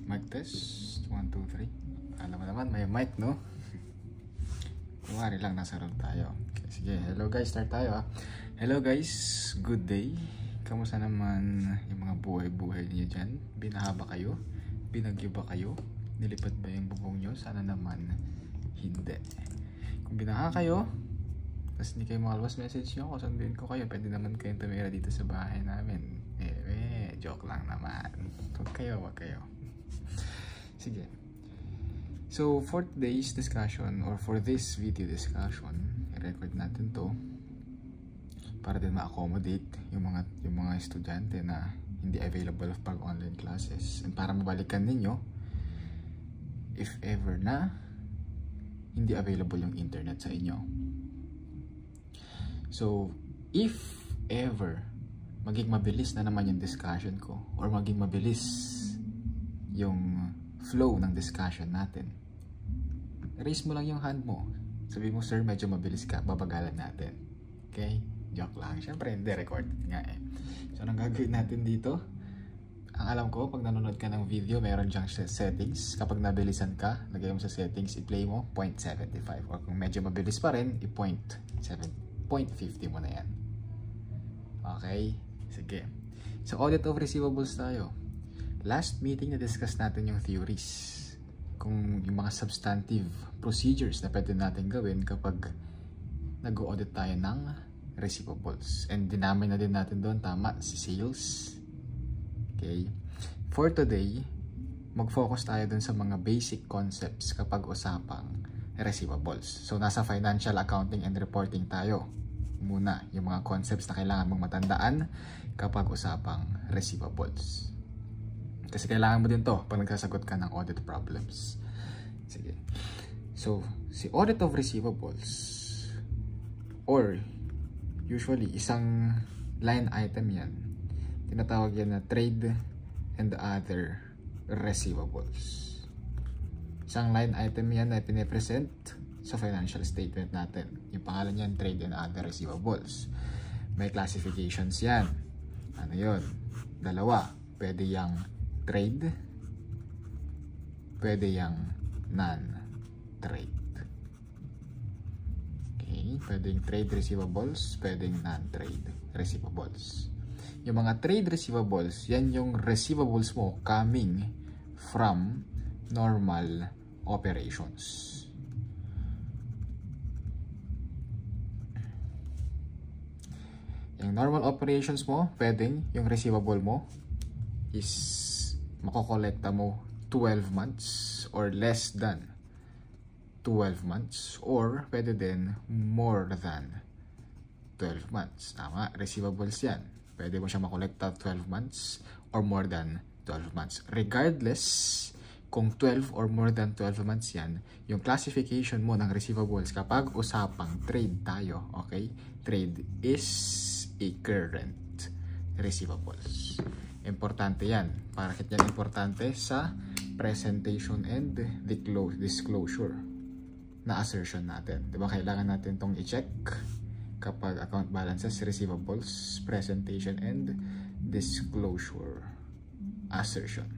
Mic test. 1, 2, 3. Alam mo naman, may mic, no? Kumari lang, nasa room tayo. Okay, sige, hello guys, start tayo. Hello guys, good day. Kamusta naman yung mga buhay-buhay niyo dyan? Binaha ba kayo? Binagyo ba kayo? Nilipad ba yung bubong nyo? Sana naman hindi. Kung binaha kayo, tapos hindi kayo makalabas, message nyo ako, sunduin ko kayo. Pwede naman kayong tumira dito sa bahay namin. Joke lang naman. Huwag kayo. Sige. So, for today's discussion, or for this video discussion, i-record natin to para din ma-accommodate yung mga estudyante na hindi available pag online classes, and para mabalikan ninyo if ever na hindi available yung internet sa inyo. So, if ever maging mabilis na naman yung discussion ko, or maging mabilis yung flow ng discussion natin, raise mo lang yung hand mo. Sabi mo, sir, medyo mabilis ka, babagalan natin. Okay? Joke lang. Siyempre, hindi, record nga eh. So, anong gagawin natin dito? Ang alam ko, pag nanonood ka ng video, mayroon dyang settings. Kapag nabilisan ka, lagay mo sa settings, i-play mo 0.75. Or kung medyo mabilis pa rin, i-0.50 mo na yan. Okay? Sige. So, audit of receivables tayo. Last meeting na-discuss natin yung theories. Kung yung mga substantive procedures na pwede natin gawin kapag nag-audit tayo ng receivables. And dinamay na din natin doon, tama, si sales. Okay. For today, mag-focus tayo dun sa mga basic concepts kapag usapang receivables. So, nasa financial accounting and reporting tayo. Muna, yung mga concepts na kailangan mong matandaan kapag usapang receivables. Kasi kailangan mo din to pag nagsasagot ka ng audit problems. Sige. So, si audit of receivables, or usually, isang line item yan. Tinatawag yan na trade and other receivables. Isang line item yan na pinipresent sa financial statement natin. Yung pangalan yan, trade and other receivables. May classifications yan. Ano yun? Dalawa. Pwede yang trade, pwede yang non-trade. Okay, pwedeng trade receivables, pwedeng non-trade receivables. Yung mga trade receivables, yan yung receivables mo coming from normal operations. Yung normal operations mo, pwedeng yung receivable mo is makokolekta mo 12 months or less than 12 months, or pwede din more than 12 months. Tama, receivables yan. Pwede mo siya makolekta 12 months or more than 12 months. Regardless kung 12 or more than 12 months yan, yung classification mo ng receivables kapag usapang trade tayo, okay? Trade is a current receivables. Importante yan. Bakit yan importante? Sa presentation and disclosure na assertion natin. Diba kailangan natin tong i-check kapag account balances, receivables, presentation and disclosure assertion.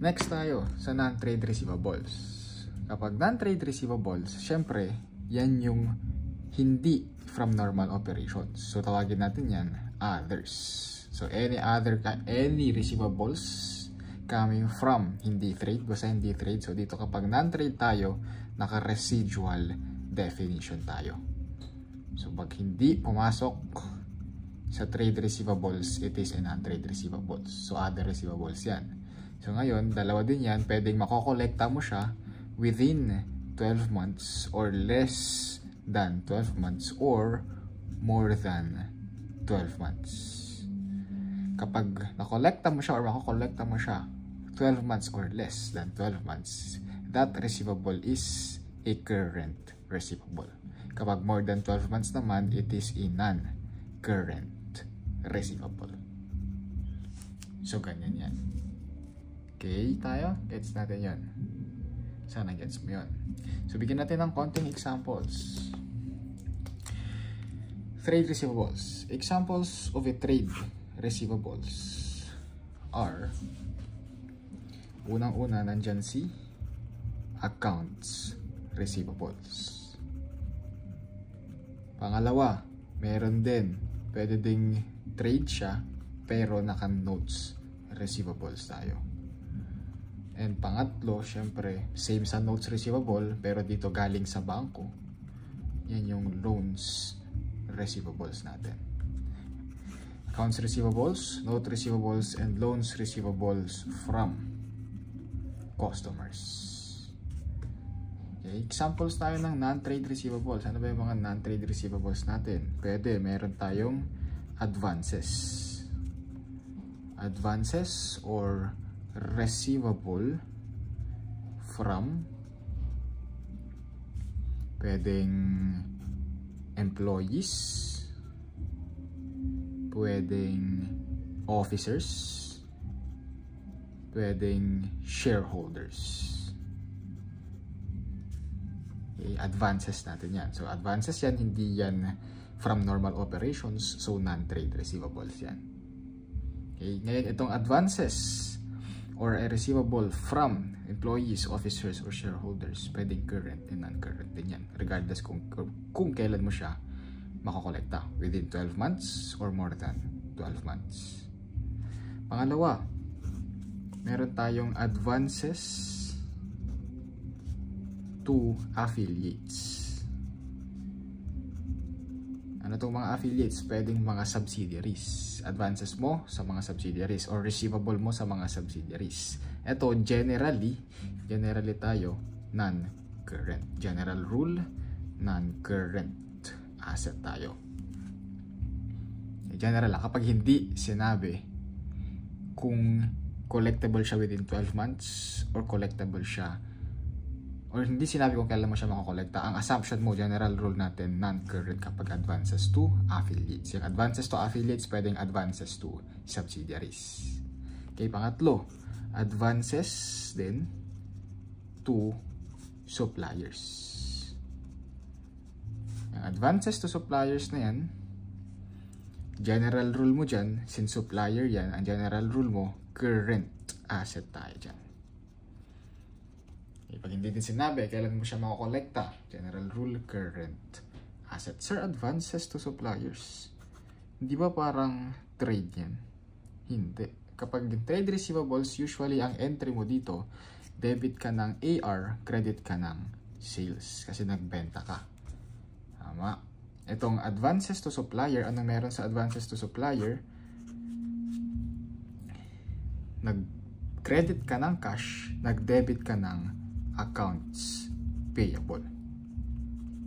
Next tayo sa non-trade receivables. Kapag non-trade receivables, syempre, yan yung hindi from normal operations. So, tawagin natin yan, others. So, any receivables coming from hindi trade, basta hindi trade. So, dito kapag non-trade tayo, naka-residual definition tayo. So, pag hindi pumasok sa trade receivables, it is a non-trade receivables. So, other receivables yan. So, ngayon, dalawa din yan. Pwedeng makokolekta mo siya within 12 months or less than 12 months or more than 12 months. Kapag nakolekta mo siya or makokolekta mo siya 12 months or less than 12 months, that receivable is a current receivable. Kapag more than 12 months naman, it is a non-current receivable. So, ganyan yan. Okay, tayo? Gets natin yan. Sana gets mo yun. So, bigyan natin ng konting examples. Trade receivables. Examples of a trade receivables are, unang-una nandyan si accounts receivables. Pangalawa, meron din, pwede ding trade siya pero naka-notes receivables tayo. And pangatlo, syempre, same sa notes receivable pero dito galing sa bangko. Yan yung loans receivables natin. Accounts receivables, note receivables, and loans receivables from customers. Okay, examples tayo ng non-trade receivables. Ano ba yung mga non-trade receivables natin? Pwede, meron tayong advances. Advances or receivable from, pwedeng employees, pwedeng officers, pwedeng shareholders. Okay, advances natin yan. So advances yan, hindi yan from normal operations, so non-trade receivables yan. Okay, ngayon itong advances or a receivable from employees, officers, or shareholders, pwedeng current and non-current din yan, regardless kung kailan mo siya makakolekta, within 12 months or more than 12 months. Pangalawa, meron tayong advances to affiliates. Ano itong mga affiliates? Pwedeng mga subsidiaries. Advances mo sa mga subsidiaries or receivable mo sa mga subsidiaries. Ito, generally tayo, non-current. General rule, non-current asset tayo. General lang, kapag hindi sinabi kung collectible siya within 12 months or collectible siya, or hindi sinabi kung kailan mo siya makakolekta, ang assumption mo, general rule natin, non-current kapag advances to affiliates. Yung advances to affiliates, pwedeng advances to subsidiaries. Okay, pangatlo, advances din to suppliers. Yung advances to suppliers na yan, general rule mo dyan, since supplier yan, ang general rule mo, current asset tayo dyan. Pag hindi din sinabi, kailan mo siya makakolekta? General rule, current asset. Sir, advances to suppliers. Hindi ba parang trade yan? Hindi. Kapag trade receivables, usually ang entry mo dito, debit ka ng AR, credit ka ng sales. Kasi nagbenta ka. Tama. Itong advances to supplier, anong meron sa advances to supplier? Nag-credit ka ng cash, nag-debit ka ng accounts payable.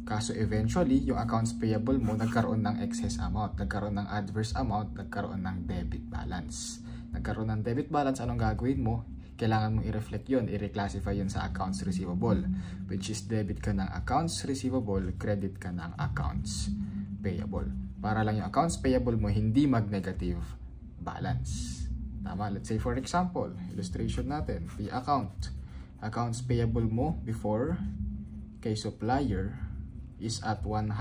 Kaso eventually, yung accounts payable mo nagkaroon ng excess amount, nagkaroon ng adverse amount, nagkaroon ng debit balance. Nagkaroon ng debit balance, anong gagawin mo? Kailangan mong i-reflect yun, i-reclassify yun sa accounts receivable, which is debit ka ng accounts receivable, credit ka ng accounts payable. Para lang yung accounts payable mo hindi mag-negative balance. Tama? Let's say for example, illustration natin, the accounts payable mo before kay supplier is at 100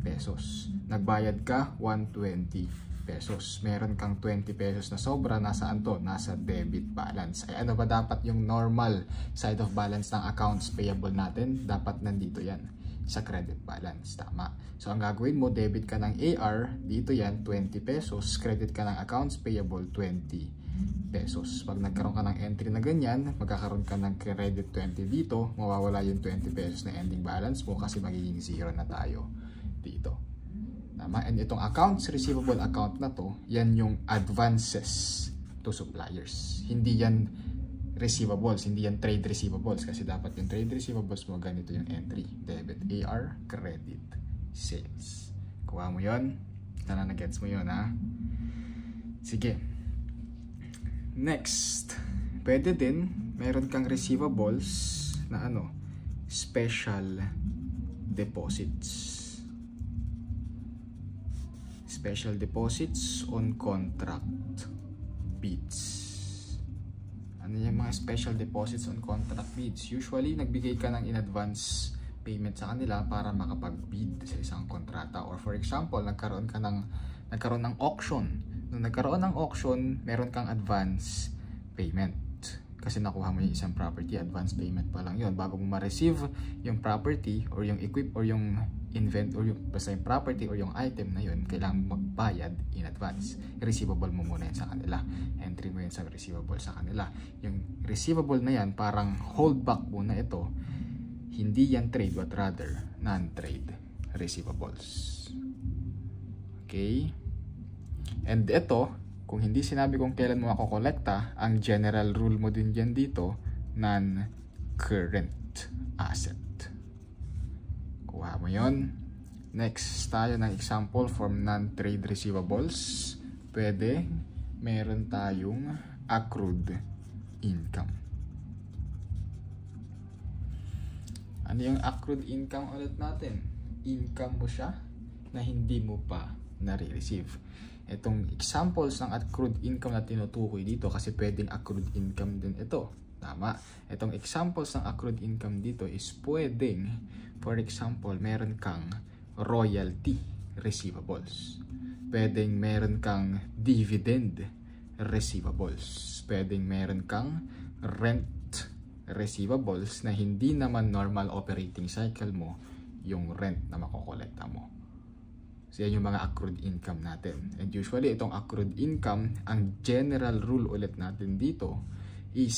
pesos. Nagbayad ka 120 pesos. Meron kang 20 pesos na sobra. Nasaan to? Nasa debit balance. Ay ano ba dapat yung normal side of balance ng accounts payable natin? Dapat nandito yan sa credit balance. Tama. So ang gagawin mo, debit ka ng AR, dito yan 20 pesos. Credit ka ng accounts payable 20 pesos. Pag nagkaroon ka ng entry na ganyan, magkakaroon ka ng credit 20 dito, mawawala yung 20 pesos na ending balance mo kasi magiging 0 na tayo dito. Tama? And itong accounts receivable account na to, yan yung advances to suppliers. Hindi yan receivables, hindi yan trade receivables kasi dapat yung trade receivables mo, ganito yung entry. Debit, AR, credit, sales. Kuha mo yun. Sana na-gets mo yun, ha? Sige. Next, pwede din, meron kang receivables na special deposits. Special deposits on contract bids. Ano yung mga special deposits on contract bids? Usually, nagbigay ka ng in-advance payment sa kanila para makapag-bid sa isang kontrata. Or for example, nagkaroon ng auction Nung nagkaroon ng auction, meron kang advance payment. Kasi nakuha mo yung isang property, advance payment pa lang yun. Bago mo ma-receive yung property or yung or yung or yung basta yung property or yung item na yun, kailangan mo magbayad in advance. Receivable mo muna yun sa kanila. Entry mo yun sa receivable sa kanila. Yung receivable na yan, parang holdback muna ito. Hindi yan trade, but rather non-trade receivables. Okay? And ito, kung hindi sinabi kung kailan mo makokolekta, ang general rule mo din dyan dito, non-current asset. Kuha mo yon. Next tayo ng example from non-trade receivables. Pwede, meron tayong accrued income. Ano yung accrued income ulit natin? Income mo siya na hindi mo pa nare-receive. Itong examples ng accrued income na tinutukoy dito kasi pwedeng accrued income din ito. Tama. Itong examples ng accrued income dito is pwedeng, for example, meron kang royalty receivables. Pwedeng meron kang dividend receivables. Pwedeng meron kang rent receivables na hindi naman normal operating cycle mo yung rent na makokolekta mo. So yan yung mga accrued income natin. And usually itong accrued income, ang general rule ulit natin dito is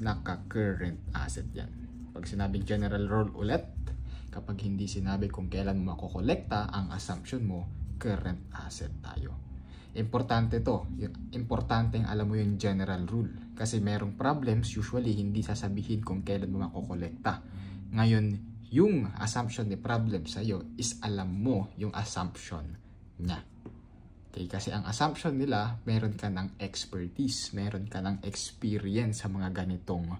naka-current asset yan. Pag sinabing general rule ulit, kapag hindi sinabi kung kailan mo makokolekta, ang assumption mo, current asset tayo. Importante to. Importanteng alam mo yung general rule. Kasi merong problems, usually hindi sasabihin kung kailan mo makokolekta. Ngayon, yung assumption ni problem sa'yo is alam mo yung assumption niya. Okay, kasi ang assumption nila, meron ka ng expertise, meron ka ng experience sa mga ganitong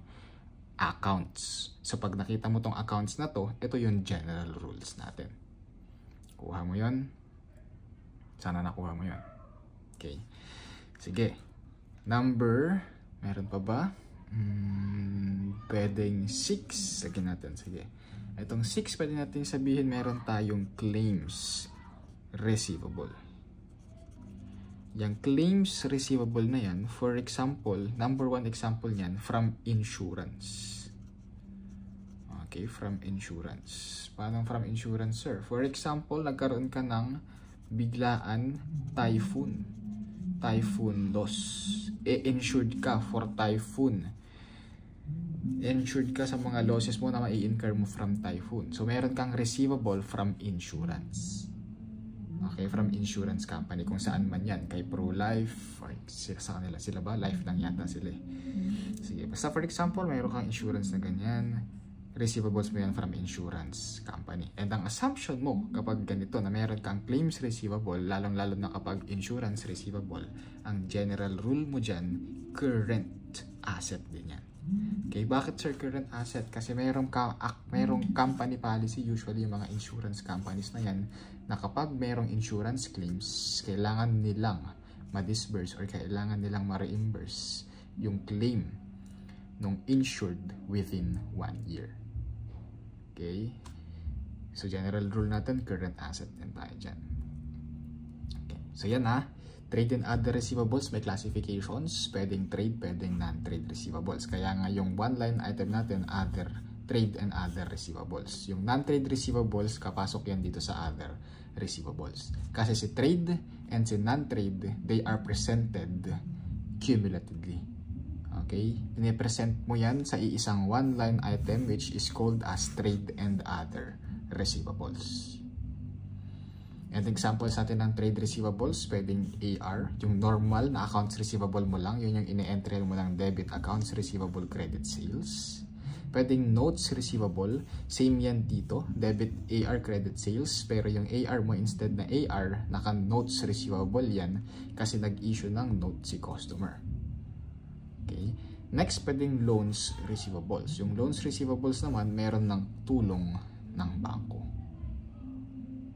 accounts. So pag nakita mo tong accounts na to, ito yung general rules natin. Kuha mo yon. Sana nakuha mo yon. Okay. Sige. Number, meron pa ba? Pwedeng 6. Sagin natin. Sige. Itong 6, pwede natin sabihin meron tayong claims receivable. Yung claims receivable na yan, for example, number 1 example niyan, from insurance. Okay, from insurance. Paano from insurance, sir? For example, nagkaroon ka ng biglaan typhoon. Typhoon loss. E-insured ka for typhoon. Insured ka sa mga losses mo na mai-incur mo from typhoon. So, meron kang receivable from insurance. Okay, from insurance company. Kung saan man yan. Kay Pro-Life. Or sa kanila. Sila ba? Life lang yata sila eh. Sige. Basta for example, meron kang insurance na ganyan. Receivables mo yan from insurance company. And ang assumption mo kapag ganito na meron kang claims receivable, lalong-lalo na kapag insurance receivable, ang general rule mo dyan, current asset din yan. Okay, bakit sir current asset? Kasi merong company policy, usually yung mga insurance companies na yan, na kapag merong insurance claims, kailangan nilang ma-disburse or kailangan nilang ma-reimburse yung claim nung insured within 1 year. Okay? So, general rule natin, current asset din tayo dyan. Okay. So, yan ha. Trade and other receivables, may classifications. Pwedeng trade, pwedeng non-trade receivables. Kaya nga yung one-line item natin, other, trade and other receivables. Yung non-trade receivables, kapasok yan dito sa other receivables. Kasi si trade and si non-trade, they are presented cumulatively. Okay? Pinipresent mo yan sa iisang one-line item which is called as trade and other receivables. And examples natin ng trade receivables, pwedeng AR, yung normal na accounts receivable mo lang, yun yung ine-entry mo lang debit accounts receivable credit sales. Pwedeng notes receivable, same yan dito, debit AR credit sales, pero yung AR mo instead na AR, naka notes receivable yan kasi nag-issue ng note si customer. Okay. Next, pwedeng loans receivables. Yung loans receivables naman, meron ng tulong ng bangko.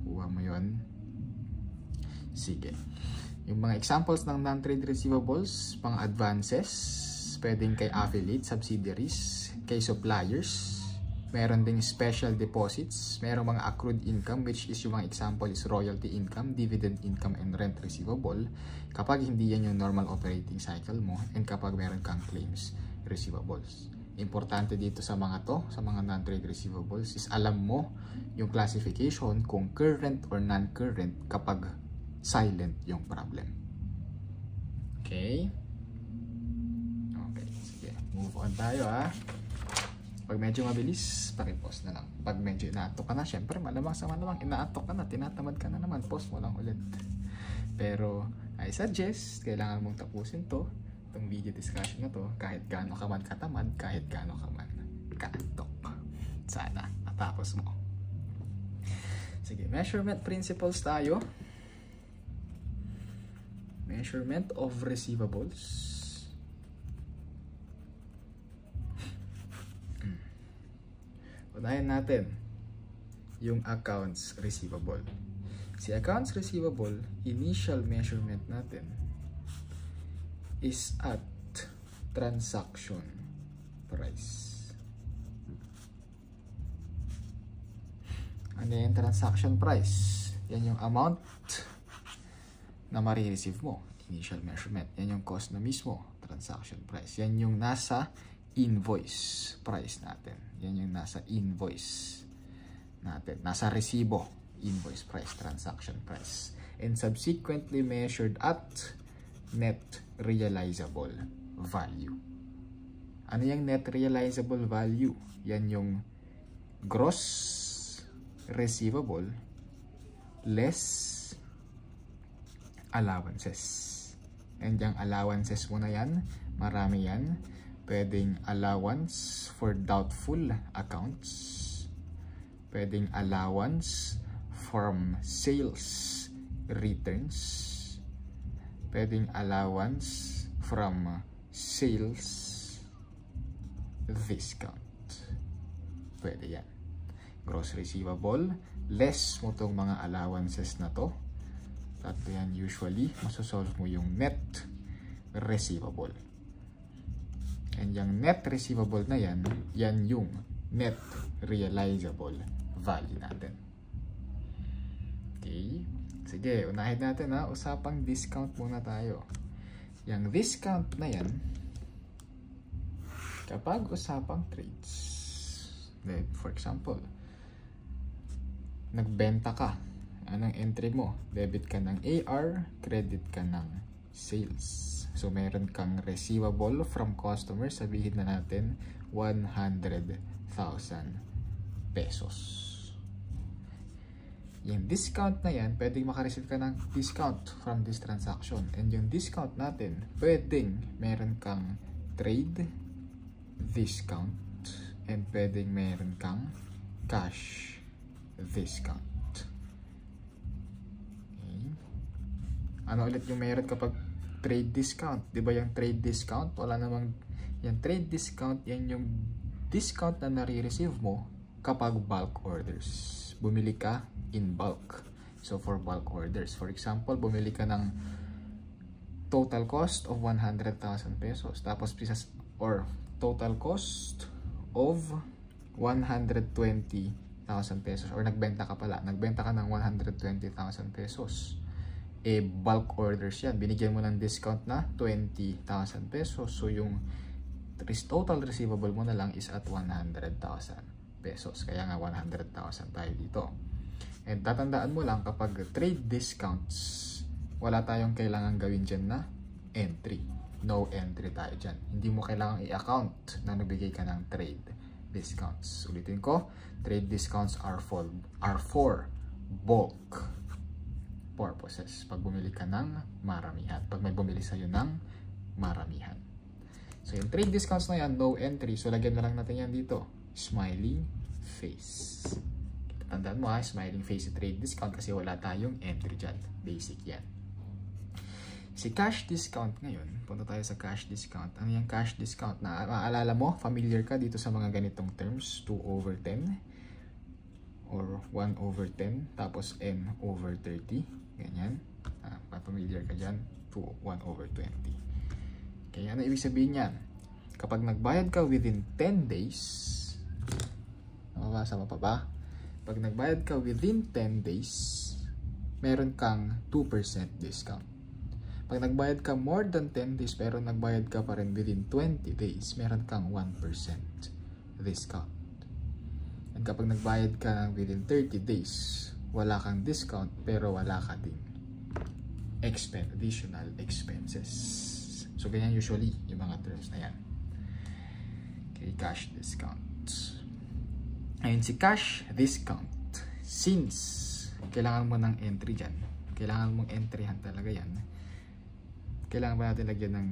Kuha mo yun. Sige. Yung mga examples ng non-trade receivables, pang advances, pwedeng kay affiliate, subsidiaries, kay suppliers, Meron ding special deposits. Merong mga accrued income, which is yung mga example is royalty income, dividend income, and rent receivable. Kapag hindi yan yung normal operating cycle mo, and kapag meron kang claims receivables. Importante dito sa mga to, sa mga non-trade receivables, is alam mo yung classification kung current or non-current kapag silent yung problem. Okay? Okay, sige. Move on tayo ha. Pag medyo mabilis, paki-pause na lang. Pag medyo inaatok ka na, syempre malamang sa malamang inaatok ka na, tinatamad ka na naman, pause mo lang ulit. Pero I suggest, kailangan mong tapusin itong video discussion na to, kahit gaano ka man katamad, kahit gaano ka man kaatok. Sana natapos mo. Sige, measurement principles tayo. Measurement of receivables. Unahin natin yung accounts receivable. Si accounts receivable, initial measurement natin is at transaction price. Ano yung transaction price? Yan yung amount na marireceive mo. Initial measurement. Yan yung cost na mismo. Transaction price. Yan yung nasa invoice price natin. Yan yung nasa invoice natin. Nasa resibo. Invoice price, transaction price. And subsequently measured at net realizable value. Ano yung net realizable value? Yan yung gross receivable less allowances. And yung allowances mo na yan, marami yan. Pwedeng allowance for doubtful accounts. Pwedeng allowance from sales returns. Pwedeng allowance from sales discount. Pwede yan. Gross receivable, less mo tong mga allowances na to. Tatlo yan usually. Masosolve mo yung net receivable. And yung net receivable na yan, yan yung net realizable value natin. Okay. Sige, unahin natin ha. Usapang discount muna tayo. Yung discount na yan, kapag usapang trades, for example, nagbenta ka, anong entry mo? Debit ka ng AR, credit ka ng sales. So, meron kang receivable from customer, sabihin na natin 100,000 pesos. Yung discount na yan, pwedeng makareceive ka ng discount from this transaction. And yung discount natin, pwedeng meron kang trade discount and pwedeng meron kang cash discount. Okay. Ano ulit yung meron kapag trade discount? Diba yung trade discount? Wala namang, yung trade discount, yan yung discount na nare-receive mo kapag bulk orders. Bumili ka in bulk. So, for bulk orders. For example, bumili ka ng total cost of 100,000 pesos. Tapos, or total cost of 120,000 pesos. Or nagbenta ka pala. Nagbenta ka ng 120,000 pesos. Bulk orders yan. Binigyan mo ng discount na 20,000 pesos. So, yung total receivable mo na lang is at 100,000 pesos. Kaya nga 100,000 tayo dito. And tatandaan mo lang kapag trade discounts, wala tayong kailangan gawin dyan na entry. No entry tayo dyan. Hindi mo kailangan i-account na nabigay ka ng trade discounts. Ulitin ko, trade discounts are for bulk purposes. Pag bumili ka ng maramihan. Pag may bumili sa'yo ng maramihan. So, yung trade discounts na yan, no entry. So, lagyan na lang natin yan dito. Smiling face. Tandaan mo ha, smiling face trade discount kasi wala tayong entry dyan. Basic yan. Si cash discount ngayon, punta tayo sa cash discount. Ano yung cash discount? Maalala mo, familiar ka dito sa mga ganitong terms, 2/10 or 1/10, tapos n/30. Ganyan. Familiar ka dyan, 1/20. Okay, ano ibig sabihin yan? Kapag nagbayad ka within 10 days, Mababasa mo pa ba? Pag nagbayad ka within 10 days, meron kang 2% discount. Pag nagbayad ka more than 10 days pero nagbayad ka pa rin within 20 days, meron kang 1% discount. And kapag nagbayad ka within 30 days, wala kang discount pero wala ka ding additional expenses. So ganyan usually yung mga terms na yan. Okay, cash discount. Ayun si cash discount. Since kailangan mo ng entry dyan, kailangan mong entryhan talaga yan, kailangan ba natin lagyan ng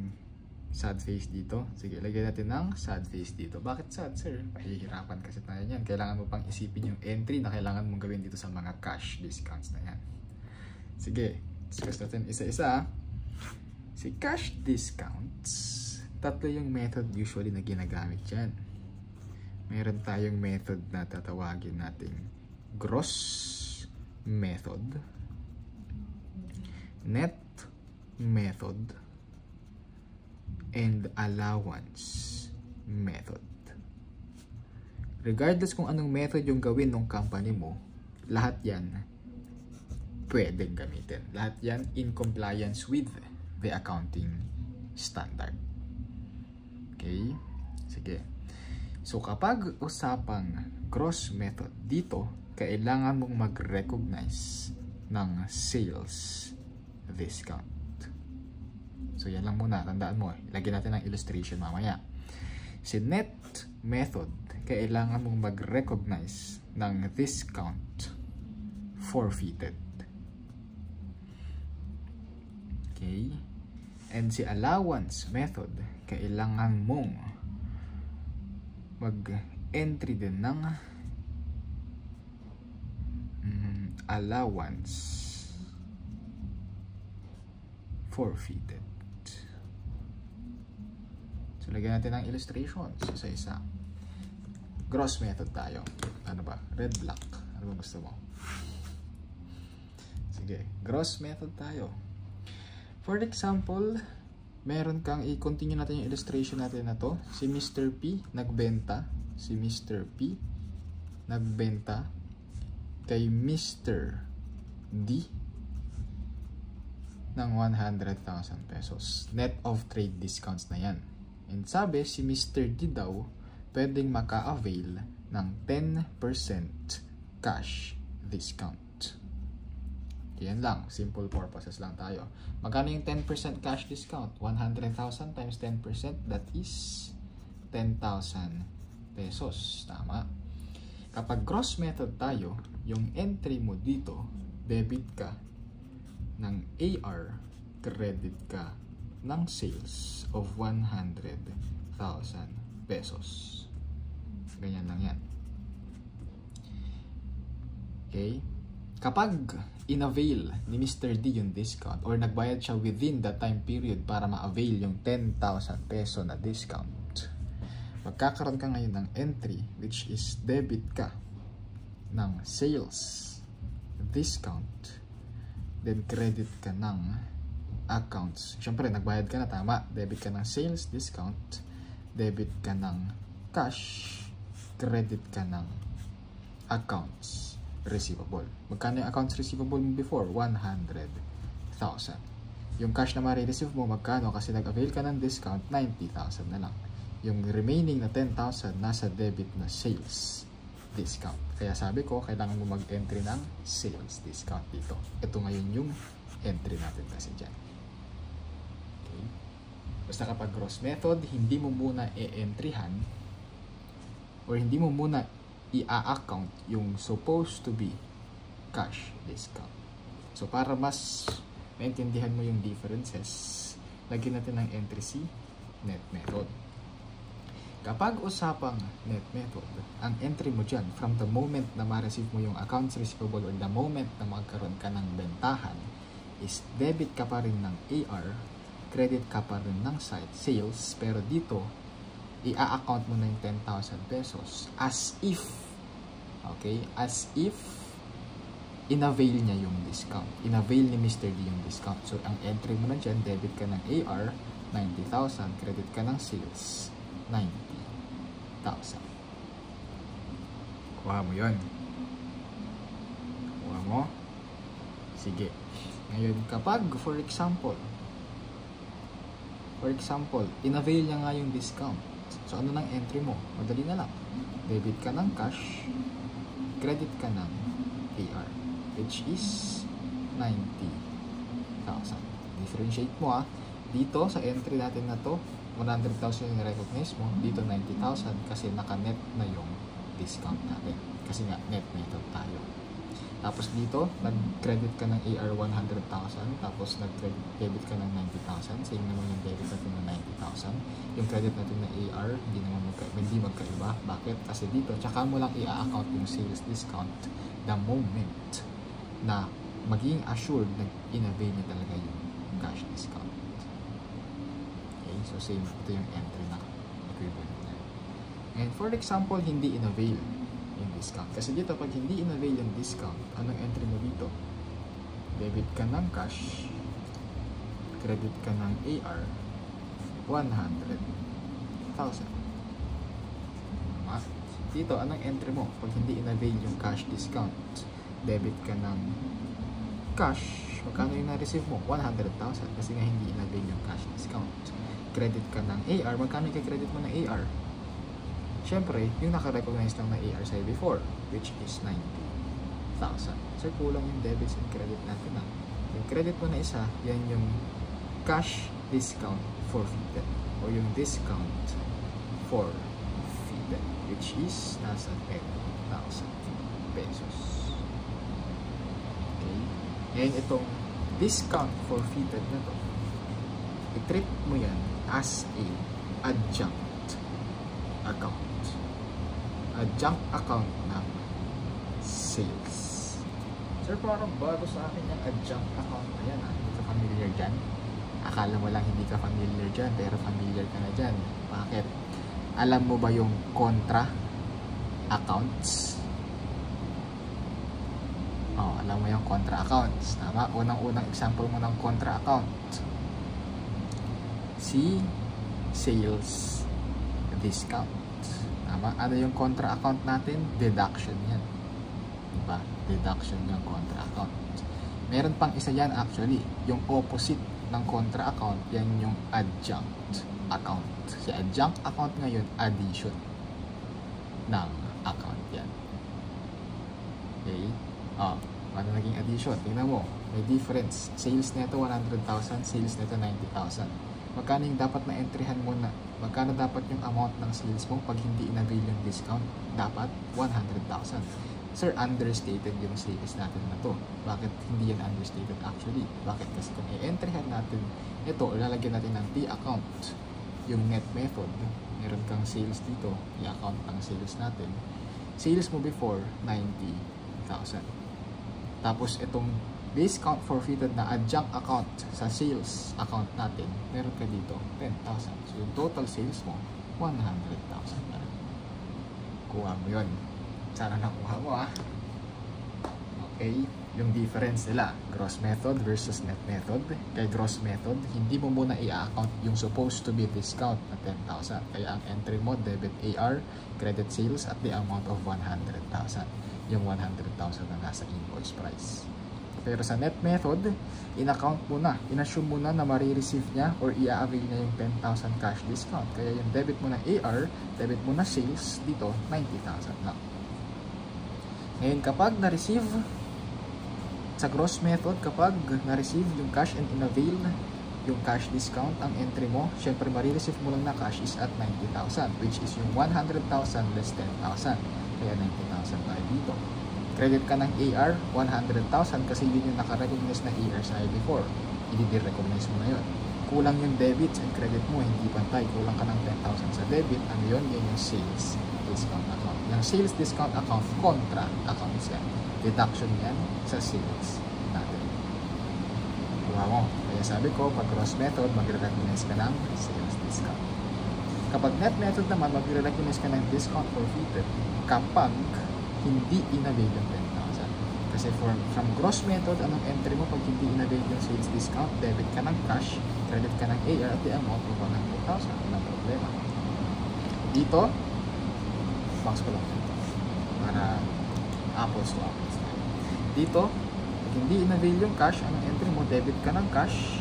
sad face dito? Sige, lagyan natin ng sad face dito. Bakit sad, sir? Pahihirapan kasi tayo yan. Kailangan mo pang isipin yung entry na kailangan mong gawin dito sa mga cash discounts na yan. Sige, discuss natin isa-isa. Si cash discounts, tatlo yung method usually na ginagamit dyan. Meron tayong method na tatawagin nating gross method, net method, and allowance method. Regardless kung anong method yung gawin ng company mo, lahat yan pwedeng gamitin. Lahat yan in compliance with the accounting standard. Okay? Sige. So kapag usapang gross method, dito kailangan mong mag-recognize ng sales discount. So yan lang muna, tandaan mo. Lagyan natin ng illustration mamaya. Si net method, kailangan mong mag-recognize ng discount forfeited. Okay? And si allowance method, kailangan mong mag-entry din ng allowance forfeited. So, lagyan natin ng illustrations isa-isa. Gross method tayo. Ano ba? Red, black. Ano ba gusto mo? Sige. Gross method tayo. For example, meron kang, i-continue natin yung illustration natin na to. Si Mr. P nagbenta. Si Mr. P nagbenta kay Mr. D ng 100,000 pesos. Net of trade discounts na yan. And sabi, si Mr. D daw pwedeng maka-avail ng 10% cash discount. Yan lang. Simple purposes lang tayo. Magkano yung 10% cash discount? 100,000 times 10%, that is 10,000 pesos. Tama. Kapag gross method tayo, yung entry mo dito, debit ka ng AR, credit ka ng sales of 100,000 pesos. Ganyan lang yan. Okay? Kapag in-avail ni Mr. D yung discount or nagbayad siya within the time period para ma-avail yung 10,000 peso na discount, magkakaroon ka ngayon ng entry which is debit ka ng sales discount, then credit ka ng accounts. Siyempre, nagbayad ka na, tama. Debit ka ng sales discount, debit ka ng cash, credit ka ng accounts receivable. Magkano yung accounts receivable mo before? 100,000. Yung cash na ma-receive mo, magkano? Kasi nag-avail ka ng discount, 90,000 na lang. Yung remaining na 10,000 nasa debit na sales discount. Kaya sabi ko, kailangan mo mag-entry ng sales discount dito. Ito ngayon yung entry natin kasi dyan. Okay. Basta kapag gross method, hindi mo muna i-entryhan or hindi mo muna i-account yung supposed to be cash discount. So, para mas maintindihan mo yung differences, lagyan natin ng entry C, net method. Kapag usapang net method, ang entry mo dyan, from the moment na ma-receive mo yung accounts receivable or the moment na magkaroon ka ng bentahan, is debit ka pa rin ng AR, credit ka pa rin ng sales, pero dito, i-account mo na yung 10,000 pesos as if, okay, as if in-avail niya yung discount. In-avail ni Mr. D yung discount. So, ang entry mo na dyan, debit ka ng AR, 90,000, credit ka ng sales, 90,000. Kuha mo yun. Kuha mo. Sige. Ngayon, kapag, for example, in-avail niya nga yung discount. So, ano nang entry mo? Madali na lang. Debit ka ng cash, credit ka ng AR, which is 90,000. Differentiate mo dito sa entry natin na to, 100,000 yung recognize mo, dito 90,000 kasi naka-net na yung discount natin. Kasi nga, net method tayo. Tapos dito, nag-credit ka ng AR 100,000, tapos nag-debit ka ng 90,000. Same naman yung debit natin ng 90,000. Yung credit natin ng AR, hindi magkaiba. Bakit? Kasi dito, tsaka mo lang i-account yung sales discount the moment na maging assured na in-avail niya talaga yung cash discount. Okay, so same. Ito yung entry na equivalent niya. And for example, hindi in-avail yung discount. Kasi dito, pag hindi in-avail yung discount, anong entry mo dito? Debit ka ng cash, credit ka ng AR, 100,000. Dito, anong entry mo? Pag hindi in-avail yung cash discount, debit ka ng cash, magkano yung na-receive mo? 100,000 kasi nga hindi in-avail yung cash discount. Credit ka ng AR, magkano yung credit mo ng AR? Siyempre, yung naka-recognize lang na AR sa'yo before, which is 90,000. So, kulang yung debits and credit natin na. Yung credit mo na isa, yan yung cash discount forfeited o yung discount forfeited, which is nasa 10,000 pesos. Okay? Ngayon, itong discount forfeited na to, i-treat mo yan as a adjunct account. Adjunct account ng sales. Sir, parang bago sa akin yung adjunct account na yan. Hindi ka familiar dyan? Akala mo lang hindi ka familiar dyan, pero familiar ka na dyan. Bakit? Alam mo ba yung contra accounts? Alam mo yung contra accounts. Tama? Unang-unang example mo ng contra account. Si sales discount. Tama? Ano yung contra account natin? Deduction yan. Diba? Deduction yung contra account. Meron pang isa yan actually. Yung opposite ng contra account, yan yung adjunct account. Si adjunct account ngayon, addition ng account yan. Okay? Ano naging addition? Tingnan mo. May difference. Sales neto 100,000, sales neto 90,000. Magkano yung dapat na entryhan mo na? Magkano dapat yung amount ng sales mo pag hindi in-avail yung discount? Dapat 100,000. Sir, understated yung sales natin na to. Bakit hindi yan understated actually? Bakit? Kasi kung i-entryhan natin ito, lalagyan natin ng T-account, yung net method. Meron kang sales dito, i-account ang sales natin. Sales mo before, 90,000. Tapos itong discount forfeited na adjunct account sa sales account natin, meron ka dito 10,000. So yung total sales mo 100,000 na rin. Kuha mo yun. Sana nakuha mo Okay, yung difference nila, gross method versus net method. Kay gross method, hindi mo muna i-account yung supposed to be discount na 10,000. Kaya ang entry mo, debit AR, credit sales at the amount of 100,000. Yung 100,000 na nasa invoice price. Pero sa net method, in-account mo na, in-assume mo na ma-receive niya or i-avail niya yung 10,000 cash discount. Kaya yung debit mo na AR, debit mo na sales, dito 90,000 lang. Ngayon, kapag na-receive sa gross method, kapag na-receive yung cash and in-avail yung cash discount, ang entry mo, syempre ma-receive mo lang na cash is at 90,000, which is yung 100,000 less 10,000. Kaya 90,000 tayo dito. Credit ka ng AR, 100,000 kasi yun yung naka-recognize na AR sa'yo before. I-recognize mo na yun. Kulang yung debits and credit mo, hindi pantay. Kulang ka ng 10,000 sa debit. Ano yun? Yun yung sales discount account. Yung sales discount account, contra accounts yan. Deduction yan sa sales natin. Kuha mo. Kaya sabi ko, pag gross method, mag-recognize ka ng sales discount. Kapag net method naman, mag-recognize ka ng discount forfeited kapag hindi in-avail yung 10,000. Kasi from gross method, anong entry mo pag hindi in-avail yung sales discount? Debit ka ng cash, credit ka ng AR at the amount of 100,000. Walang problema. Dito, box ko lang. para apples to apples. Dito, pag hindi in-avail yung cash, anong entry mo, debit ka ng cash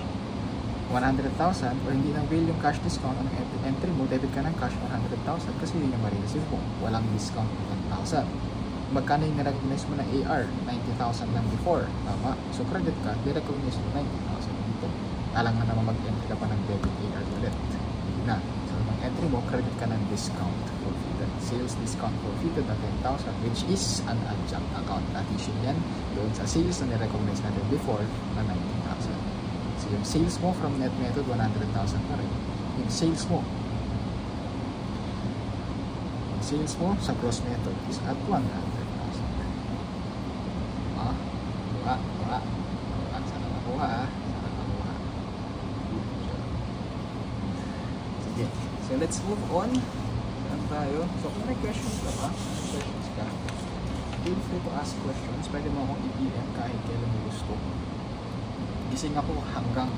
100,000, or hindi in-avail yung cash discount, anong entry mo, debit ka ng cash 100,000 kasi yun yung marireceive mo, walang discount ng 1,000. Magkano yung na-recognize mo ng AR? 90,000 lang before, tama? So credit ka, di-recognize mo 90,000 dito. Alang na naman mag-entry ka pa ng debit AR ulit, hindi na. So mag-entry mo, credit ka ng discount forfeited, sales discount forfeited na 10,000, which is an adjunct account. Addition yan doon sa sales na ni-recognize natin before na 90,000. So yung sales mo from net method, 100,000 pa rin. Yung sales mo sa gross method is at 100,000. Sana nakuha. Sige. So let's move on. Saan tayo? So kung may questions ka ba? Feel free to ask questions. Pwede mo akong i-PM kahit kailan mo gusto. Gising ako hanggang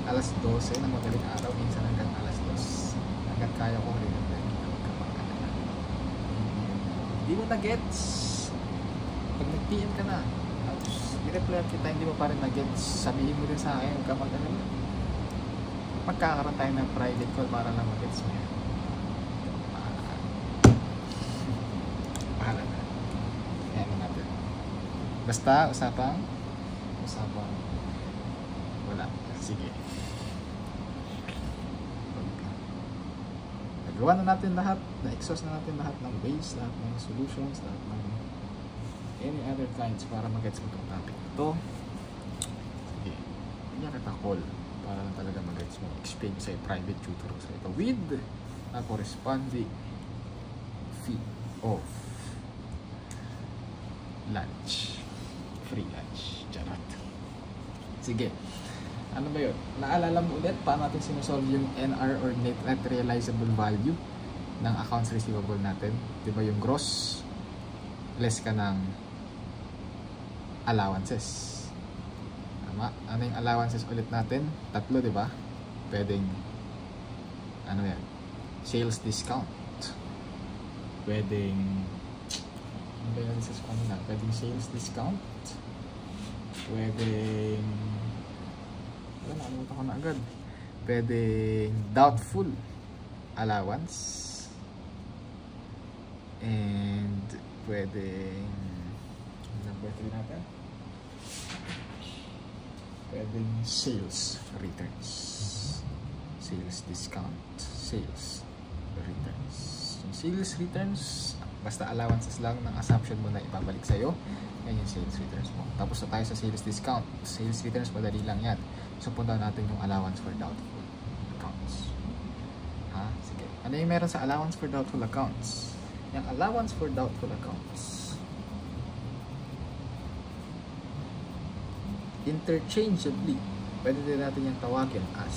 alas 12 ng madaling araw, minsan hanggang alas 2. Hanggang kaya ko rin. Hindi mo na-gets. Pag nag-PM ka na, i-reply kita, hindi mo pa rin na-gets, sabihin mo din sa akin, huwag ka mag-alala. Magkakaroon tayo ng private call para lang mag-gets mo yan. Bahala na. Ayan natin. Basta, usapang wala. Sige. Nagawa na natin lahat, na-exhaust na natin lahat ng ways, lahat ng solutions, lahat ng any other kinds para mag-gets mo itong topic ito. Sige. Hindi kita call para lang talaga mag-gets mo. Explain sa'yo, private tutor ko sa'yo ito with a corresponding fee of lunch. Free lunch. Charot. Sige. Ano ba yun? Naalala mo ulit paano natin sinusolve yung NR or net realizable value ng accounts receivable natin? Di ba yung gross less ka ng allowances? Tama? Ano yung allowances ulit natin? 3, di ba? Pwedeng ano yan? Sales discount. Pwedeng ano ba yung discount na? Pwedeng sales discount. Pwedeng nakalimutan ko na agad. Pwedeng doubtful allowance. And pwedeng number 3 natin. Pwedeng sales returns. Sales discount. Sales returns. Yung sales returns, basta allowances lang ng assumption mo na ibabalik sa'yo. Yan yung sales returns mo. Tapos na tayo sa sales discount. Sales returns, madali lang yan. So, punta natin yung allowance for doubtful accounts. Ha? Sige. Ano yung meron sa allowance for doubtful accounts? Yung allowance for doubtful accounts, interchangeably, pwede din natin yung tawagin as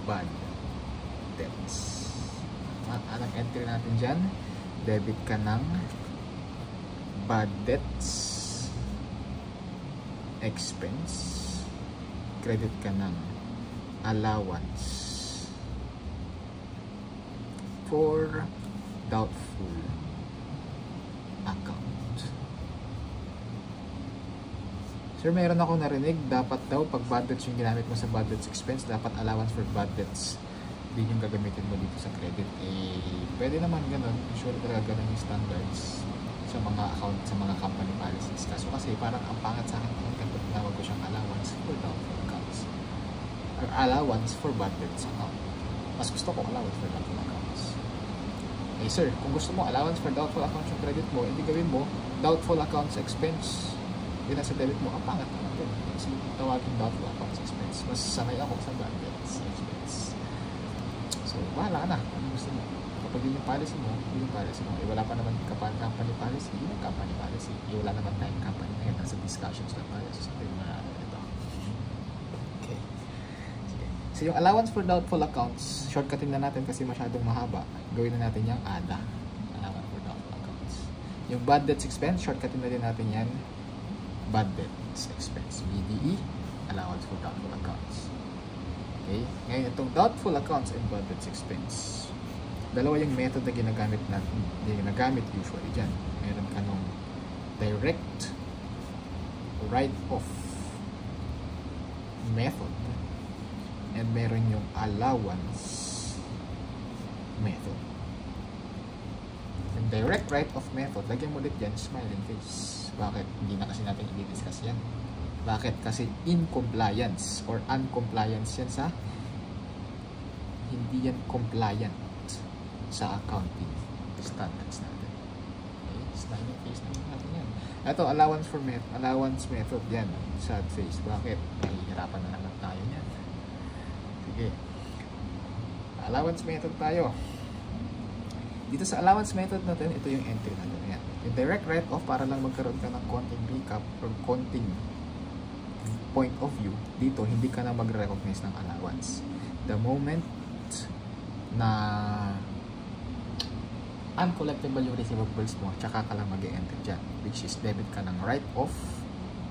bad debts. Anong entry natin dyan? Debit ka ng bad debts expense, credit ka ng allowance for doubtful account. Sir, mayroon ako narinig, dapat daw pag bad debts yung ginamit mo sa bad debts expense, dapat allowance for bad debts din yung gagamitin mo dito sa credit. Pwede naman ganun. Usually talaga ganun yung standards sa mga account, sa mga company policies. Kaso kasi parang ang pangat sa akin kapag tinawag ko siyang allowance for doubtful accounts or allowance for bad debts account. Mas gusto ko allowance for doubtful accounts. Sir, kung gusto mo allowance for doubtful accounts yung credit mo, hindi gawin mo doubtful accounts expense. Yun sa debit mo, ang pangat naman din. Kasi tawagin doubtful accounts expense. Mas sanay ako sa bad debts expense. So, bahala ka na. Ano gusto mo? Kapag yun yung policy mo, yun yung policy mo. Wala pa naman company policy, yun yung company policy. Wala naman tayong company na yun. Nasa discussions na tayo. So, sabi mo na ito. Okay. Sige. So, yung allowance for doubtful accounts, shortcutin na natin kasi masyadong mahaba. Gawin na natin yung ADA. Allowance for doubtful accounts. Yung bad debts expense, shortcutin na din natin yan. Bad debts expense. BDE, allowance for doubtful accounts. Okay? Ngayon, itong doubtful accounts and bad debts expense, dalawa yung method na ginagamit usually dyan. Meron ka nung direct write-off method, and meron yung allowance method. Yung direct write-off method, lagyan mo ulit yan, smiling face. Bakit? Hindi na kasi natin i-discuss yan. Bakit? Kasi in compliance or uncompliance yan sa hindi yan compliant sa accounting standards natin. Okay? Smiling face naman natin yan. Ito, allowance method yan. Sad face. Bakit? Nahihirapan na naman tayo yan. Sige. Allowance method tayo. Dito sa allowance method natin, ito yung entry natin. Yan. Yung direct write-off, para lang magkaroon ka ng konting recap or konting point of view, dito hindi ka na mag-recognize ng allowance. The moment na uncollectible yung receivables mo, tsaka ka lang mag-enter dyan, which is debit ka ng write-off,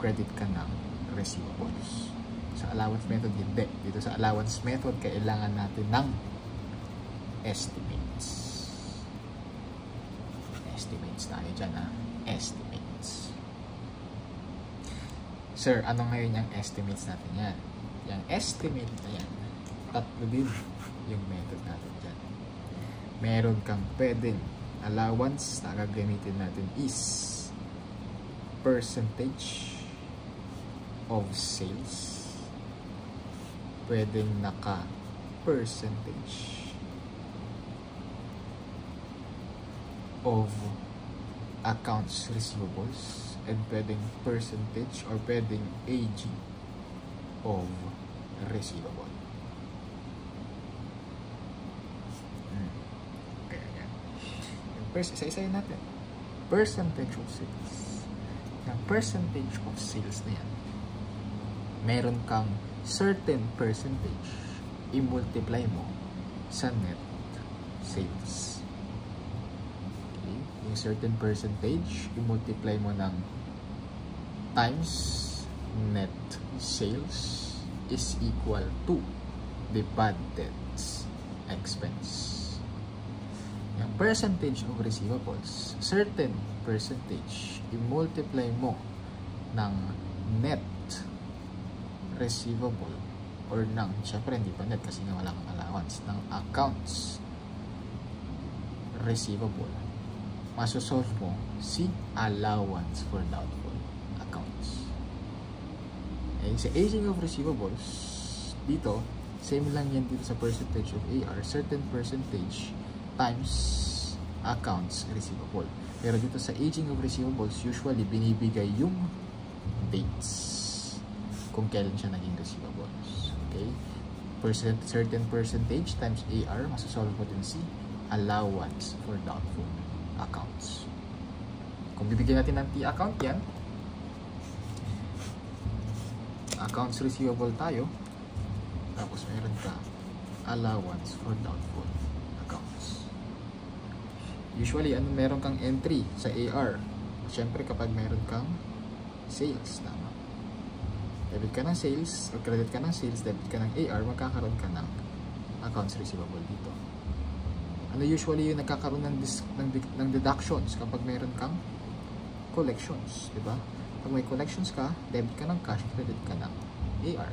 credit ka ng receivables. Sa allowance method, hindi. Dito sa allowance method, kailangan natin ng estimates. Estimates tayo dyan, ha? Estimates. Sir, ano ngayon yung estimates natin yan? Yung estimate na yan, tatlo din yung method natin dyan. Meron kang pwedeng allowance na gagamitin natin is percentage of sales. Pwedeng naka percentage of accounts receivables, and pwedeng percentage or pwedeng AG of receivable. Okay, yan. Isa-isayin natin. Percentage of sales. Yung percentage of sales na yan, meron kang certain percentage, i-multiply mo sa net sales. Okay? Yung certain percentage, i-multiply mo ng times net sales is equal to the bad debts expense. Yung percentage of receivables, certain percentage, i-multiply mo ng net receivable or ng, syempre hindi pa net kasi nga wala kang allowance, ng accounts receivable, masosolve mo si allowance for doubtful accounts. Okay, sa aging of receivables, dito, same lang yan dito sa percentage of AR, certain percentage times accounts receivable. Pero dito sa aging of receivables, usually binibigay yung dates kung kailan siya naging receivables. Okay? Certain percentage times AR, masasolve mo din si allowance for doubtful accounts. Kung bibigyan natin ng T account yan, accounts receivable tayo, tapos meron ka allowance for doubtful accounts. Usually, meron kang entry sa AR? Siyempre, kapag meron kang sales, tama. Debit ka ng sales, o credit ka ng sales, debit ka ng AR, magkakaroon ka ng accounts receivable dito. Ano usually yung nagkakaroon ng deductions kapag meron kang collections, di ba? Pag may collections ka, debit ka ng cash, credit ka ng AR.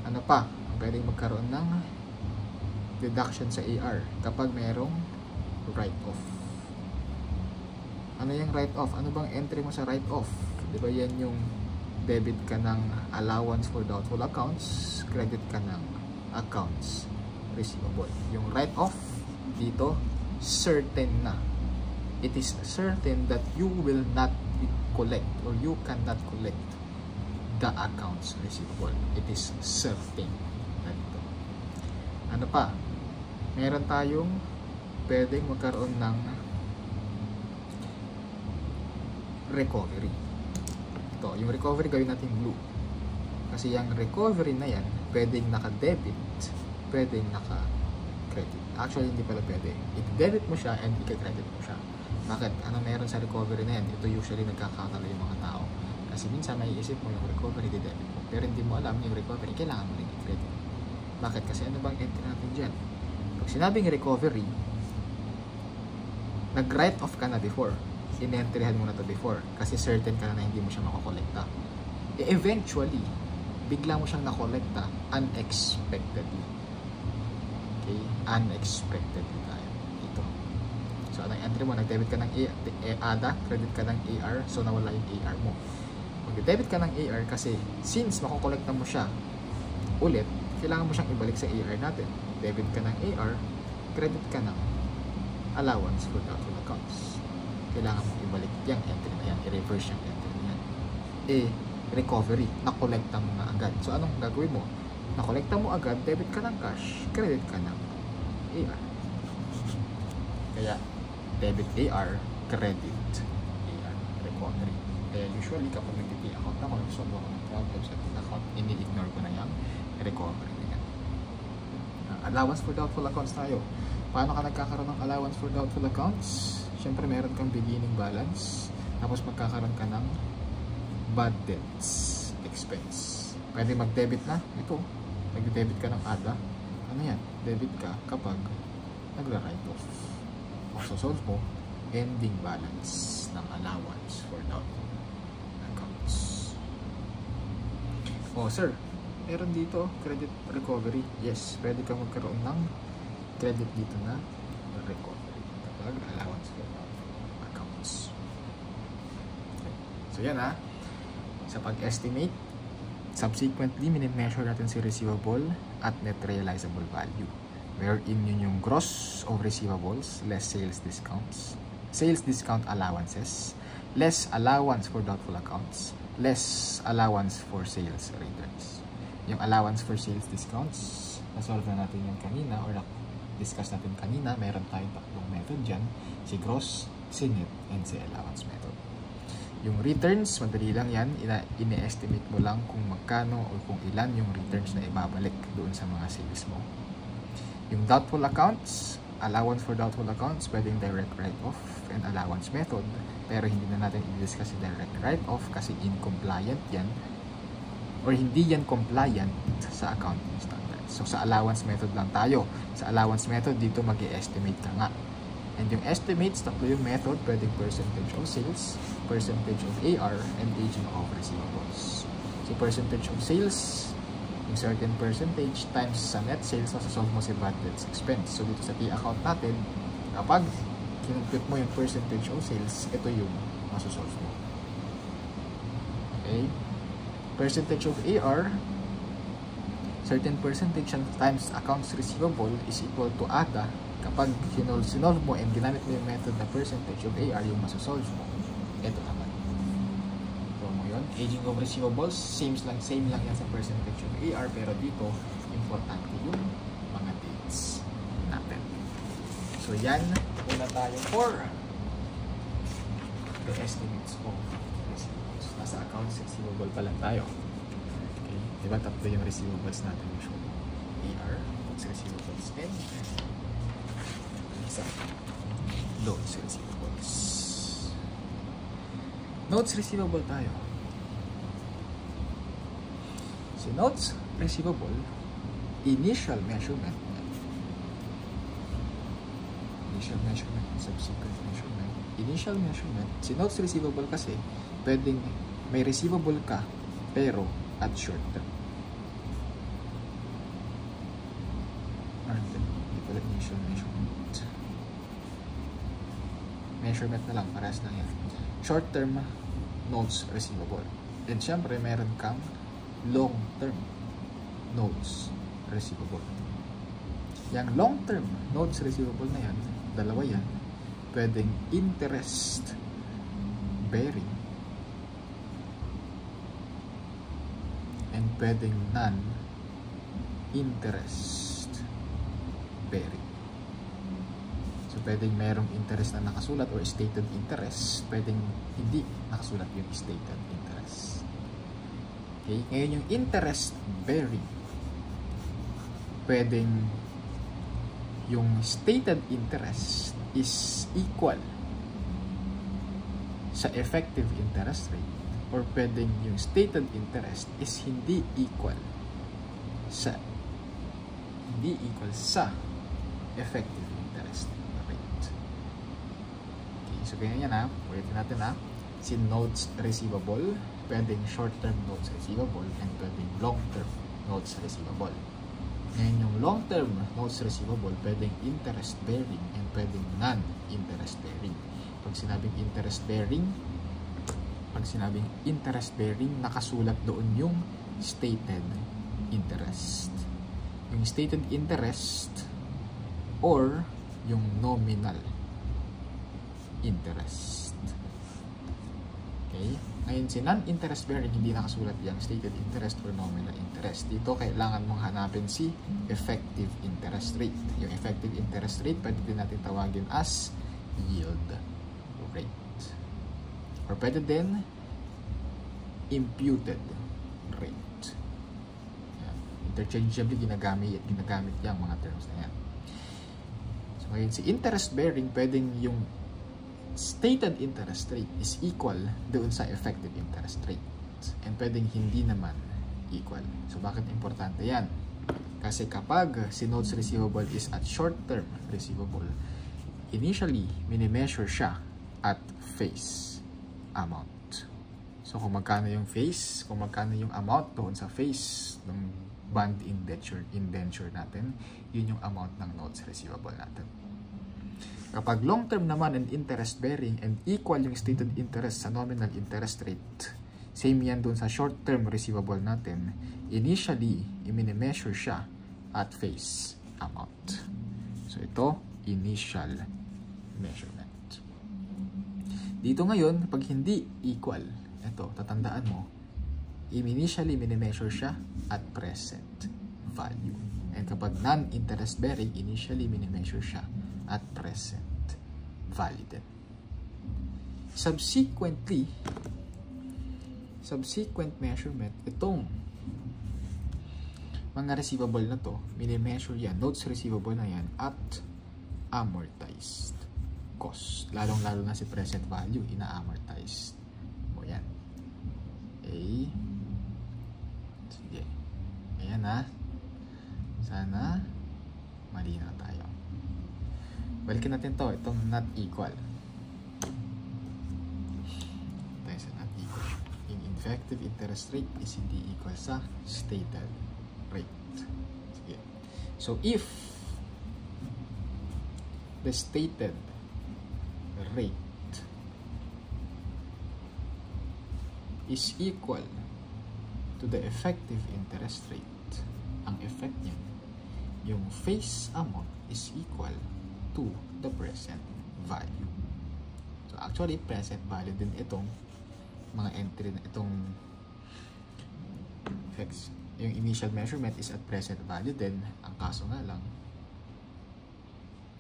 Ano pa? Pwedeng magkaroon ng deduction sa AR kapag merong write-off. Ano yung write-off? Ano bang entry mo sa write-off? Di ba yan yung debit ka ng allowance for doubtful accounts, credit ka ng accounts receivable. Yung write-off dito, certain na. It is certain that you will not collect or you cannot collect the accounts receivable. It is certain na dito. Ano pa? Meron tayong pwedeng magkaroon ng recovery. Ito, yung recovery gawin natin blue. Kasi yung recovery na yan, pwedeng naka-debit, pwedeng naka-credit. Actually, hindi pala pwede. I-debit mo siya and i-credit mo siya. Bakit? Ano meron sa recovery na yan? Ito usually nagkakatalo yung mga tao. Kasi minsan may isip mo yung recovery, i-debit mo. Pero hindi mo alam yung recovery, kailangan mo rin i-credit. Bakit? Kasi ano bang entry natin dyan? Pag sinabing recovery, nag-write off ka na before. In-entryhan mo na to before. Kasi certain ka na hindi mo siya makokolekta. Eventually, bigla mo siyang nakolekta unexpectedly. Okay? Unexpectedly tayo. Ito. So, anong entry mo? Nag-debit ka ng ADA, credit ka ng AR, so nawala yung AR mo. Mag-debit ka ng AR kasi since makokolekta mo siya ulit, kailangan mo siyang ibalik sa AR natin. Debit ka ng AR, credit ka ng allowance for doubtful accounts. Kailangan mo ibalik yung entry na yan, i-reverse yung entry na yan. Recovery, nakolekta mo nga agad. So, anong gagawin mo? Nakolekta mo agad, debit ka ng cash, credit ka ng AR. Kaya, debit AR, credit AR, recovery. Kaya usually, kapag nag-DP account ako, nag-solve ako ng problem sa account, ini-ignore ko na yung recovery na yan. Allowance for doubtful accounts tayo. Paano ka nagkakaroon ng allowance for doubtful accounts? Siyempre, meron kang beginning balance, tapos magkakaroon ka ng bad debts expense. Pwede mag-debit na. Ito, nag-debit ka ng ADA. Ano yan? Debit ka kapag nagra-write off. Masosolve mo, ending balance ng allowance for doubtful accounts. Oh, sir, meron dito credit recovery. Yes, pwede ka magkaroon ng credit dito na recovery kapag allowance for doubtful accounts. Okay. So, yan ha. Sa pag-estimate, subsequently, minimeasure natin si receivable at net realizable value. Wherein yun yung gross of receivables, less sales discounts, sales discount allowances, less allowance for doubtful accounts, less allowance for sales returns. Yung allowance for sales discounts, nasolve na natin yung kanina or discuss natin kanina, meron tayong tatlong method dyan, si gross, si net, and si allowance method. Yung returns, madali lang yan, ine-estimate mo lang kung magkano o kung ilan yung returns na ibabalik doon sa mga sales mo. Yung doubtful accounts, allowance for doubtful accounts, pwedeng direct write-off and allowance method, pero hindi na natin i-discuss si direct write-off kasi incompliant yan or hindi yan compliant sa accounting standards. So sa allowance method lang tayo. Sa allowance method, dito mag-i-estimate ka nga. And yung estimates, tatlo yung method, pwedeng percentage of sales, percentage of AR, and aging of receivables. So percentage of sales, yung certain percentage times sa net sales, masasolve mo si bad debts expense. So dito sa P account natin, kapag kinumpute mo yung percentage of sales, ito yung masasolve mo. Okay? Percentage of AR, certain percentage times accounts receivable is equal to ADA. Kapag sinolve mo and ginamit mo yung method na percentage of AR yung masasolve mo, ito naman. So mo yun, aging of receivables, same lang yan sa percentage of AR, pero dito, importante yung mga dates natin. So yan, una tayo for the estimates of receivables. Nasa accounts receivable pa lang tayo. Okay, diba tatlo yung receivables natin usually? AR, accounts receivables, and notes receivables. Notes receivable tayo. Si notes receivable, initial measurement, subsequent measurement. Initial measurement, si notes receivable kasi, pwedeng may receivable ka, pero at short term. Hindi pala initial measurement. Measurement na lang, parehas lang yan. Short-term notes receivable. And syempre, meron kang long-term notes receivable. Yung long-term notes receivable na yan, dalawa yan, pwedeng interest bearing and pwedeng non-interest bearing. So, pwedeng merong interest na nakasulat or stated interest. Pwedeng hindi nakasulat yung stated interest. Okay? Ngayon, yung interest bearing, pwedeng yung stated interest is equal sa effective interest rate, or pwedeng yung stated interest is hindi equal sa effective interest rate. So, ganyan yan ha. Ulitin natin ha. Si notes receivable, pwedeng short-term notes receivable, and pwedeng long-term notes receivable. Ngayon yung long-term notes receivable, pwedeng interest-bearing and pwedeng non-interest-bearing. Pag sinabing interest-bearing, nakasulat doon yung stated interest. Yung stated interest or yung nominal interest. Okay? Ngayon, si non-interest bearing, hindi nakasulat yung stated interest or nominal interest. Dito, kailangan mong hanapin si effective interest rate. Yung effective interest rate, pwede din natin tawagin as yield rate. Or pwede din imputed rate. Yan. Interchangeably ginagamit yung mga terms na yan. So, ngayon, si interest bearing, pwedeng yung stated interest rate is equal doon sa effective interest rate. And pwedeng hindi naman equal. So, bakit importante yan? Kasi kapag si notes receivable is at short-term receivable, initially, minimeasure siya at face amount. So, kung magkano yung face, kung magkano yung amount doon sa face ng bond indenture natin, yun yung amount ng notes receivable natin. Kapag long-term naman and interest-bearing and equal yung stated interest sa nominal interest rate, same yan dun sa short-term receivable natin, initially, i-measure siya at face amount. So, ito, initial measurement. Dito ngayon, pag hindi equal, ito, tatandaan mo, initially, i-measure siya at present value. And kapag non-interest-bearing, initially, i-measure siya at present value din. Subsequent measurement, itong mga receivable na to, mini-measure yan, notes receivable na yan at amortized cost. Lalong-lalo na si present value, ina-amortized mo yan. Okay. Sige. Ayan ha. Sana malinaw tayo. Balikin natin to, itong not equal. Tayo sa not equal. Yung effective interest rate is hindi equal sa stated rate. Sige. So, if the stated rate is equal to the effective interest rate, ang effect niya, yung face amount is equal to the present value. So, actually, present value din itong mga entry na itong effects. Yung initial measurement is at present value din. Ang kaso nga lang,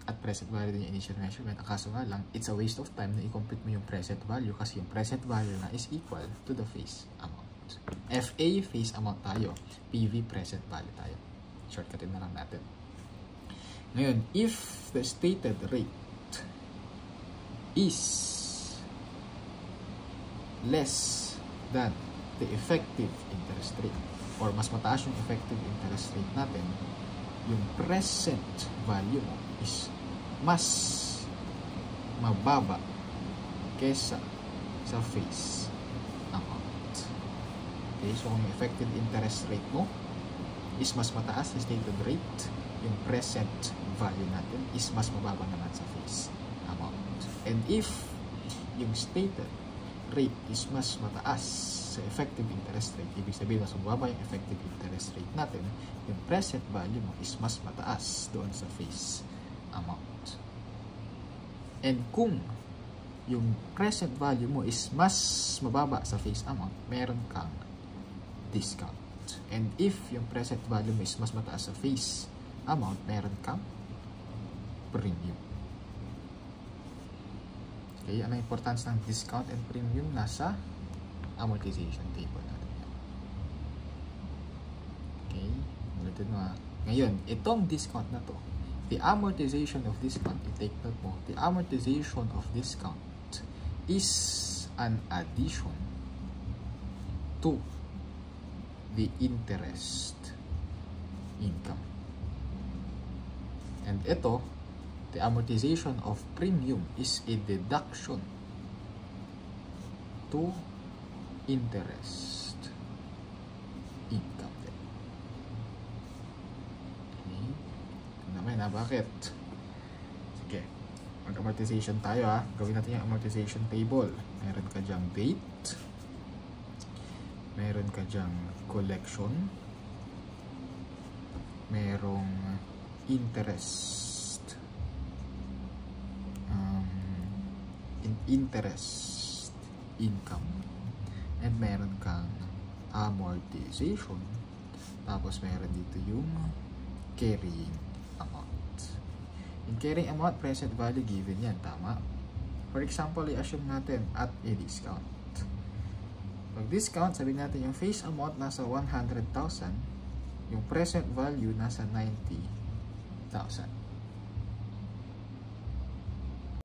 at present value din yung initial measurement. Ang kaso nga lang, it's a waste of time na i-complete mo yung present value kasi yung present value na is equal to the face amount. FA, face amount tayo. PV, present value tayo. Shortcutin na lang natin. Ngayon, if the stated rate is less than the effective interest rate or mas mataas yung effective interest rate natin, yung present value mo is mas mababa kesa sa face amount. Okay, so kung yung effective interest rate mo is mas mataas sa stated rate, yung present value natin is mas mababa naman sa face amount. And if yung stated rate is mas mataas sa effective interest rate, ibig sabihin mas mababa yung effective interest rate natin, yung present value mo is mas mataas doon sa face amount. And kung yung present value mo is mas mababa sa face amount, meron kang discount. And if yung present value mo is mas mataas sa face amount, meron kang premium. Okay, ano importance ng discount and premium? Nasa amortization table natin yan. Okay, ulitin mo ha. Ngayon, itong discount na to, the amortization of discount, i-take note mo, the amortization of discount is an addition to the interest income. And ito, the amortization of premium is a deduction to interest income. Okay. Naman na, bakit? Sige. Mag-amortization tayo ha. Gawin natin yung amortization table. Meron ka dyang date. Meron ka dyang collection. Merong interest. Interest income. And meron kang amortization. Tapos meron dito yung carrying amount. Yung carrying amount, present value given yan. Tama? For example, i-assume natin at a discount. Pag discount, sabihin natin yung face amount nasa 100,000, yung present value nasa 90,000.